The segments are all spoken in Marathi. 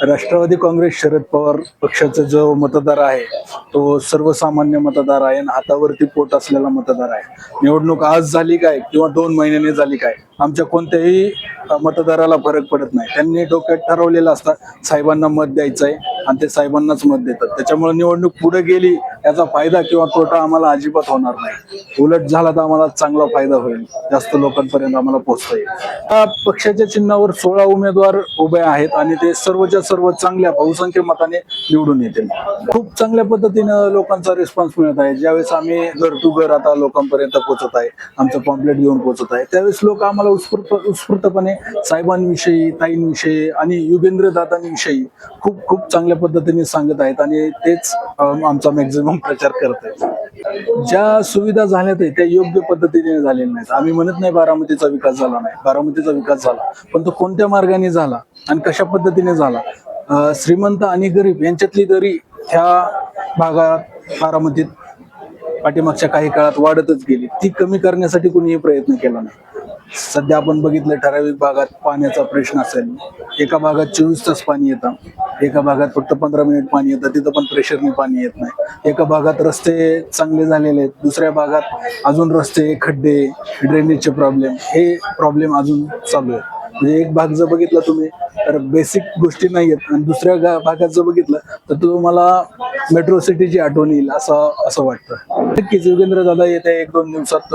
राष्ट्रवादी काँग्रेस शरद पवार पक्षाचा जो मतदार आहे तो सर्वसामान्य मतदार आहे आणि हातावरती पोट असलेला मतदार आहे. निवडणूक आज झाली काय किंवा 2 महिन्यांनी झाली काय आमच्या कोणत्याही मतदाराला फरक पडत नाही. त्यांनी डोक्यात ठरवलेलं असतं साहेबांना मत द्यायचंय आणि ते साहेबांनाच मत देतात. त्याच्यामुळे निवडणूक पुढे गेली याचा फायदा किंवा तोटा आम्हाला अजिबात होणार नाही. उलट झाला तर आम्हाला चांगला फायदा होईल, जास्त लोकांपर्यंत आम्हाला पोहोचता येईल. पक्षाच्या चिन्हावर 16 उमेदवार उभे आहेत आणि ते सर्वच्या सर्व चांगल्या बहुसंख्य मताने निवडून येतील. खूप चांगल्या पद्धतीनं लोकांचा रिस्पॉन्स मिळत आहे. ज्यावेळेस आम्ही घर टू घर आता लोकांपर्यंत पोहोचत आहे, आमचं पॉम्पलेट घेऊन पोहोचत आहे, त्यावेळेस लोक आम्हाला उत्स्फूर्तपणे साहेबांविषयी, ताईंविषयी आणि युगेंद्र दादांविषयी खूप खूप चांगल्या पद्धतीने सांगत आहेत आणि तेच आमचा मॅक्झिमम प्रचार करत आहेत. ज्या सुविधा झाल्यात त्या योग्य पद्धतीने झालेल्या नाहीत. आम्ही म्हणत नाही बारामतीचा विकास झाला नाही, बारामतीचा विकास झाला, पण तो कोणत्या मार्गाने झाला आणि कशा पद्धतीने झाला. श्रीमंत आणि गरीब यांच्यातली दरी ह्या भागात बारामतीत पाठीमागच्या काही काळात वाढतच गेली. ती कमी करण्यासाठी कोणीही प्रयत्न केला नाही. सध्या आपण बघितलं ठराविक भागात पाण्याचा प्रश्न असेल, एका भागात 24 तास पाणी येतं, एका भागात फक्त 15 मिनिट पाणी येतं, तिथं पण प्रेशरने पाणी येत नाही. एका भागात रस्ते चांगले झालेले आहेत, दुसऱ्या भागात अजून रस्ते, खड्डे, ड्रेनेजचे प्रॉब्लेम, हे प्रॉब्लेम अजून चालू आहे. म्हणजे एक भाग जर बघितला तुम्ही तर बेसिक गोष्टी नाही आहेत आणि दुसऱ्या भागात जर बघितलं तर तुम्हाला मेट्रो सिटीची आठवण येईल असं वाटतं. नक्कीच योगेंद्र दादा येत्या 1-2 दिवसात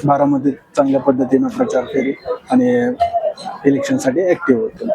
बारामतीत चांगल्या पद्धतीनं प्रचार केली आणि इलेक्शनसाठी ऍक्टिव्ह होतील.